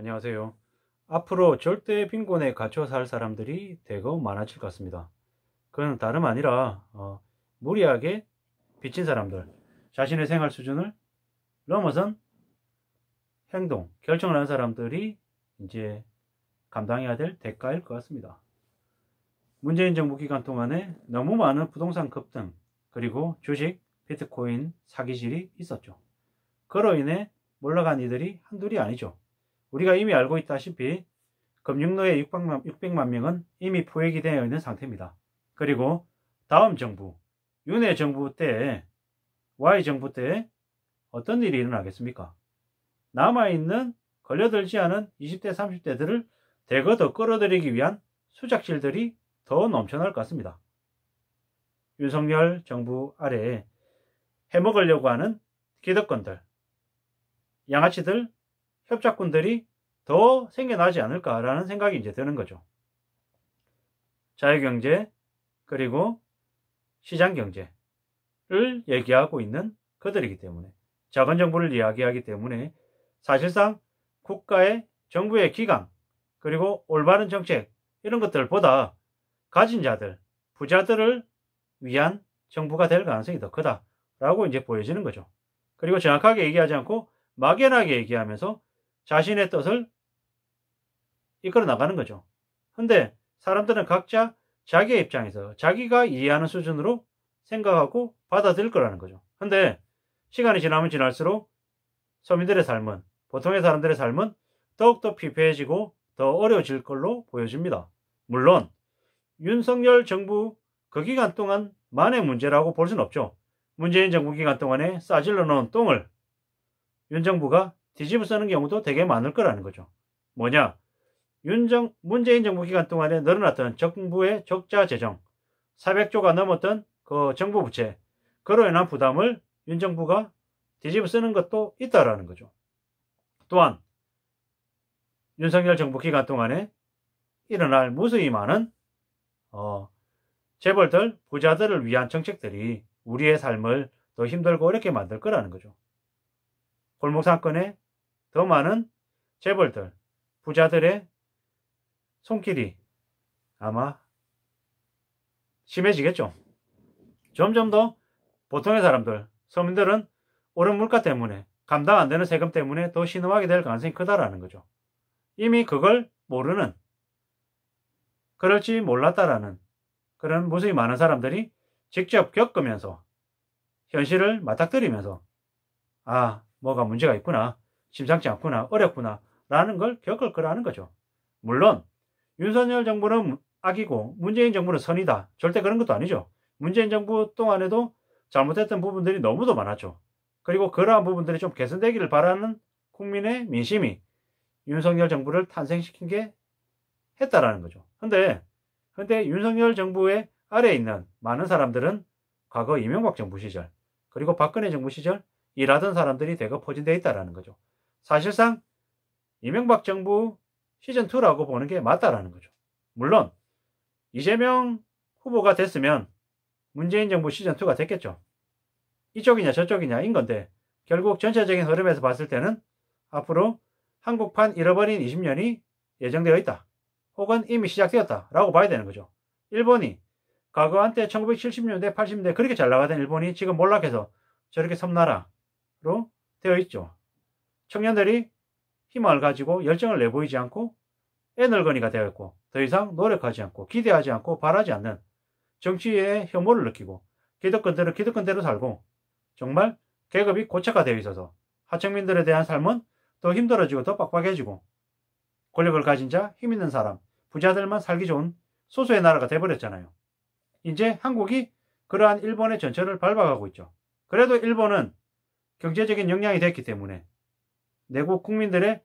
안녕하세요. 앞으로 절대 빈곤에 갇혀 살 사람들이 대거 많아질 것 같습니다. 그건 다름 아니라 무리하게 빚진 사람들, 자신의 생활 수준을 넘어선 행동, 결정을 한 사람들이 이제 감당해야 될 대가일 것 같습니다. 문재인 정부 기간 동안에 너무 많은 부동산 급등, 그리고 주식, 비트코인 사기질이 있었죠. 그로 인해 몰락한 이들이 한둘이 아니죠. 우리가 이미 알고 있다시피 금융노예 600만 명은 이미 포획이 되어 있는 상태입니다. 그리고 다음 정부, 윤회 정부 때에, Y 정부 때에 어떤 일이 일어나겠습니까? 남아있는 걸려들지 않은 20대, 30대들을 대거 더 끌어들이기 위한 수작질들이 더 넘쳐날 것 같습니다. 윤석열 정부 아래에 해먹으려고 하는 기득권들, 양아치들, 협작꾼들이 더 생겨나지 않을까라는 생각이 이제 드는 거죠. 자유경제, 그리고 시장경제를 얘기하고 있는 그들이기 때문에, 작은 정부를 이야기하기 때문에 사실상 국가의, 정부의 기강, 그리고 올바른 정책, 이런 것들보다 가진 자들, 부자들을 위한 정부가 될 가능성이 더 크다라고 이제 보여지는 거죠. 그리고 정확하게 얘기하지 않고 막연하게 얘기하면서 자신의 뜻을 이끌어 나가는 거죠. 근데 사람들은 각자 자기의 입장에서 자기가 이해하는 수준으로 생각하고 받아들일 거라는 거죠. 근데 시간이 지나면 지날수록 서민들의 삶은, 보통의 사람들의 삶은 더욱더 피폐해지고 더 어려워질 걸로 보여집니다. 물론 윤석열 정부 그 기간 동안만의 문제라고 볼 수는 없죠. 문재인 정부 기간 동안에 싸질러 놓은 똥을 윤 정부가 뒤집어 쓰는 경우도 되게 많을 거라는 거죠. 뭐냐? 문재인 정부 기간 동안에 늘어났던 정부의 적자 재정, 400조가 넘었던 그 정부 부채, 그로 인한 부담을 윤 정부가 뒤집어 쓰는 것도 있다라는 거죠. 또한 윤석열 정부 기간 동안에 일어날 무수히 많은 재벌들, 부자들을 위한 정책들이 우리의 삶을 더 힘들고 어렵게 만들 거라는 거죠. 골목 상권에 더 많은 재벌들, 부자들의 손길이 아마 심해지겠죠. 점점 더 보통의 사람들, 서민들은 오른 물가 때문에, 감당 안 되는 세금 때문에 더 신음하게 될 가능성이 크다라는 거죠. 이미 그걸 모르는, 그럴지 몰랐다라는 그런 무수히 많은 사람들이 직접 겪으면서, 현실을 맞닥뜨리면서, 뭐가 문제가 있구나, 심상치 않구나, 어렵구나 라는 걸 겪을 거라는 거죠. 물론 윤석열 정부는 악이고 문재인 정부는 선이다, 절대 그런 것도 아니죠. 문재인 정부 동안에도 잘못했던 부분들이 너무도 많았죠. 그리고 그러한 부분들이 좀 개선되기를 바라는 국민의 민심이 윤석열 정부를 탄생시킨 게 했다라는 거죠. 근데 윤석열 정부의 아래에 있는 많은 사람들은 과거 이명박 정부 시절, 그리고 박근혜 정부 시절 일하던 사람들이 대거 포진되어 있다라는 거죠. 사실상 이명박 정부 시즌2라고 보는 게 맞다라는 거죠. 물론 이재명 후보가 됐으면 문재인 정부 시즌2가 됐겠죠. 이쪽이냐 저쪽이냐인 건데, 결국 전체적인 흐름에서 봤을 때는 앞으로 한국판 잃어버린 20년이 예정되어 있다, 혹은 이미 시작되었다 라고 봐야 되는 거죠. 일본이 과거 한때 1970년대 80년대 그렇게 잘 나가던 일본이 지금 몰락해서 저렇게 섬나라로 되어 있죠. 청년들이 희망을 가지고 열정을 내보이지 않고 애늙은이가 되어 있고, 더 이상 노력하지 않고 기대하지 않고 바라지 않는, 정치에 혐오를 느끼고 기득권대로 살고, 정말 계급이 고착화되어 있어서 하층민들에 대한 삶은 더 힘들어지고 더 빡빡해지고, 권력을 가진 자, 힘 있는 사람, 부자들만 살기 좋은 소수의 나라가 돼버렸잖아요. 이제 한국이 그러한 일본의 전철을 밟아가고 있죠. 그래도 일본은 경제적인 역량이 됐기 때문에, 내국 국민들의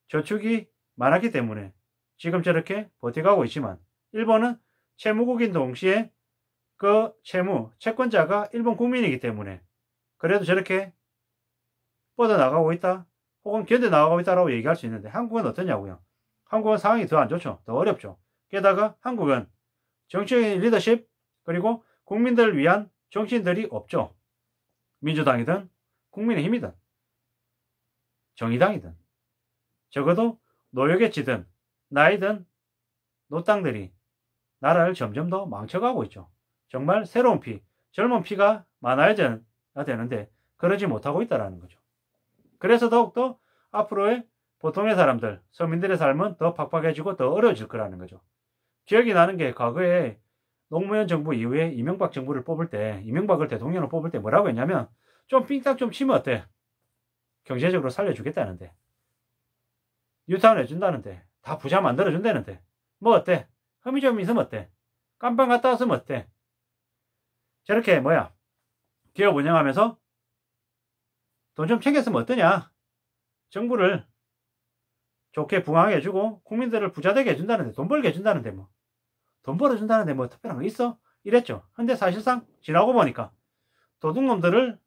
저축이 많았기 때문에 지금 저렇게 버텨가고 있지만, 일본은 채무국인 동시에 그 채권자가 일본 국민이기 때문에 그래도 저렇게 뻗어나가고 있다, 혹은 견뎌나가고 있다라고 얘기할 수 있는데, 한국은 어떠냐고요? 한국은 상황이 더 안 좋죠. 더 어렵죠. 게다가 한국은 정치적인 리더십, 그리고 국민들을 위한 정치인들이 없죠. 민주당이든 국민의힘이든 정의당이든 적어도 노역에 찌든 나이든 노땅들이 나라를 점점 더 망쳐가고 있죠. 정말 새로운 피, 젊은 피가 많아야 되는데 그러지 못하고 있다는 거죠. 그래서 더욱더 앞으로의 보통의 사람들, 서민들의 삶은 더 팍팍해지고 더 어려워질 거라는 거죠. 기억이 나는 게 과거에 노무현 정부 이후에 이명박 정부를 뽑을 때, 이명박을 대통령으로 뽑을 때 뭐라고 했냐면 좀 삥딱 좀 치면 어때? 경제적으로 살려주겠다는데, 유탄 해준다는데, 다 부자 만들어준다는데, 뭐 어때? 흠이 좀 있으면 어때? 깜빵 갔다 왔으면 어때? 저렇게 기업 운영하면서 돈 좀 챙겼으면 어떠냐? 정부를 좋게 부강하게 해주고 국민들을 부자되게 해준다는데, 돈 벌게 해준다는데 돈 벌어준다는데 특별한 거 있어? 이랬죠. 근데 사실상 지나고 보니까 도둑놈들을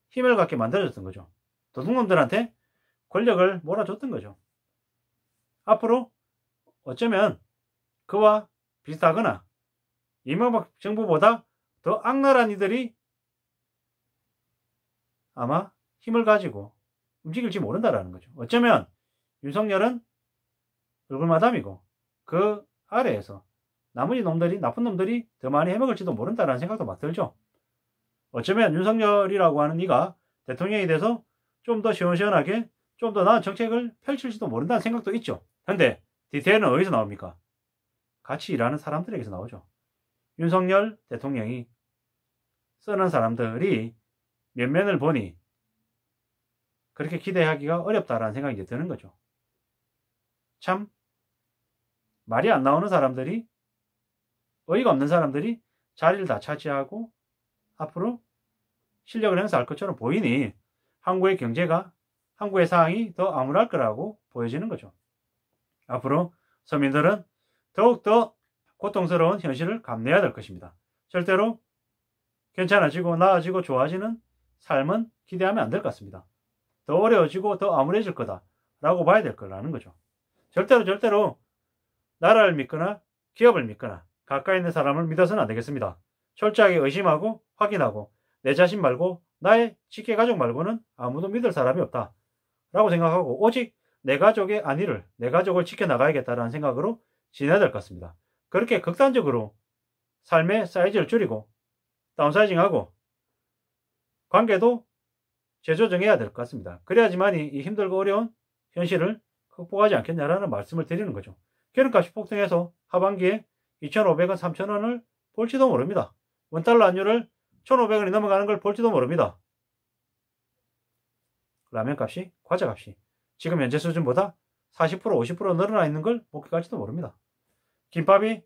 힘을 갖게 만들어줬던 거죠. 도둑놈들한테 권력을 몰아줬던 거죠. 앞으로 어쩌면 그와 비슷하거나 이명박 정부보다 더 악랄한 이들이 아마 힘을 가지고 움직일지 모른다라는 거죠. 어쩌면 윤석열은 얼굴마담이고 그 아래에서 나머지 놈들이, 나쁜 놈들이 더 많이 해먹을지도 모른다라는 생각도 막 들죠. 어쩌면 윤석열이라고 하는 이가 대통령이 돼서 좀 더 시원시원하게 좀 더 나은 정책을 펼칠지도 모른다는 생각도 있죠. 근데 디테일은 어디서 나옵니까? 같이 일하는 사람들에게서 나오죠. 윤석열 대통령이 쓰는 사람들이 면면을 보니 그렇게 기대하기가 어렵다라는 생각이 이제 드는 거죠. 참 말이 안 나오는 사람들이, 어이가 없는 사람들이 자리를 다 차지하고 앞으로 실력을 행사할 것처럼 보이니 한국의 경제가, 한국의 상황이 더 암울할 거라고 보여지는 거죠. 앞으로 서민들은 더욱더 고통스러운 현실을 감내해야 될 것입니다. 절대로 괜찮아지고 나아지고 좋아지는 삶은 기대하면 안 될 것 같습니다. 더 어려워지고 더 암울해질 거다라고 봐야 될 거라는 거죠. 절대로 나라를 믿거나 기업을 믿거나 가까이 있는 사람을 믿어서는 안 되겠습니다. 철저하게 의심하고 확인하고 내 자신 말고 나의 직계 가족 말고는 아무도 믿을 사람이 없다 라고 생각하고 오직 내 가족의 안위를, 내 가족을 지켜나가야겠다라는 생각으로 지내야 될 것 같습니다. 그렇게 극단적으로 삶의 사이즈를 줄이고 다운사이징하고 관계도 재조정해야 될 것 같습니다. 그래야지만이 이 힘들고 어려운 현실을 극복하지 않겠냐라는 말씀을 드리는 거죠. 기름값이 폭등해서 하반기에 2,500원, 3,000원을 볼지도 모릅니다. 원달러 환율을 1,500원이 넘어가는 걸 볼지도 모릅니다. 라면값이, 과자값이 지금 현재 수준보다 40%, 50% 늘어나 있는 걸 보게 갈지도 모릅니다. 김밥이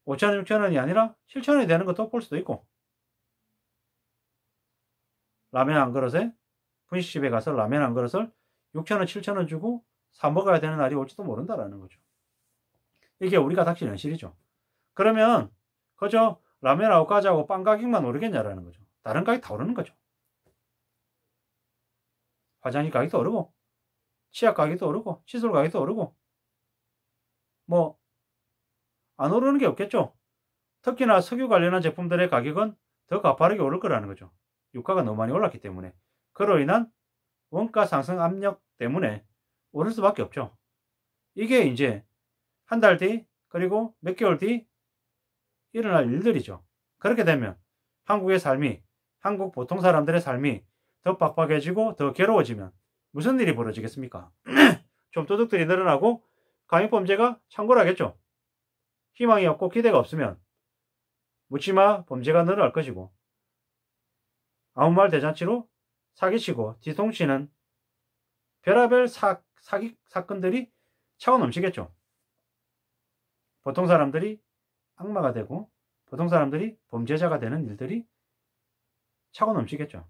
5,000원, 6,000원이 아니라 7,000원이 되는 것도 볼 수도 있고, 라면 한 그릇에, 분식집에 가서 라면 한 그릇을 6,000원, 7,000원 주고 사 먹어야 되는 날이 올지도 모른다라는 거죠. 이게 우리가 닥친 현실이죠. 그러면 그저 라면하고 과자하고 빵 가격만 오르겠냐라는 거죠. 다른 가격 다 오르는 거죠. 화장실 가격도 오르고, 치약 가격도 오르고, 칫솔 가격도 오르고, 안 오르는 게 없겠죠. 특히나 석유 관련한 제품들의 가격은 더 가파르게 오를 거라는 거죠. 유가가 너무 많이 올랐기 때문에. 그로 인한 원가 상승 압력 때문에 오를 수밖에 없죠. 이게 이제 한 달 뒤, 그리고 몇 개월 뒤 일어날 일들이죠. 그렇게 되면 한국의 삶이, 한국 보통 사람들의 삶이 더 빡빡해지고 더 괴로워지면 무슨 일이 벌어지겠습니까? 좀 도둑들이 늘어나고 강력범죄가 창궐하겠죠. 희망이 없고 기대가 없으면 묻지마 범죄가 늘어날 것이고, 아무 말 대잔치로 사기치고 뒤통치는 별의별 사기 사건들이 차고 넘치겠죠. 보통 사람들이 악마가 되고 보통 사람들이 범죄자가 되는 일들이 차고 넘치겠죠.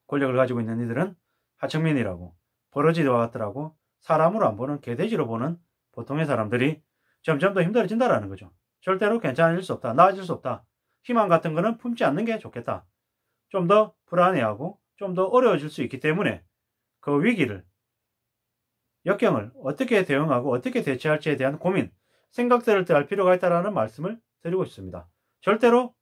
권력을 가지고 있는 이들은 하층민이라고, 버러지와 같더라고 사람으로 안 보는 개돼지로 보는 보통의 사람들이 점점 더 힘들어진다라는 거죠. 절대로 괜찮아질 수 없다, 나아질 수 없다, 희망 같은 거는 품지 않는 게 좋겠다. 좀 더 불안해하고 좀 더 어려워질 수 있기 때문에 그 위기를, 역경을 어떻게 대응하고 어떻게 대처할지에 대한 고민, 생각들을 할 필요가 있다는 말씀을 드리고 싶습니다. 절대로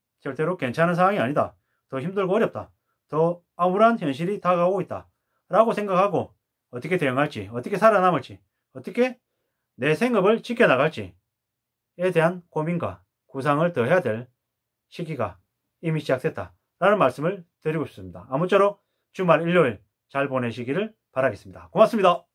괜찮은 상황이 아니다. 더 힘들고 어렵다. 더 암울한 현실이 다가오고 있다 라고 생각하고 어떻게 대응할지, 어떻게 살아남을지, 어떻게 내 생업을 지켜나갈지에 대한 고민과 구상을 더 해야 될 시기가 이미 시작됐다 라는 말씀을 드리고 싶습니다. 아무쪼록 주말 일요일 잘 보내시기를 바라겠습니다. 고맙습니다.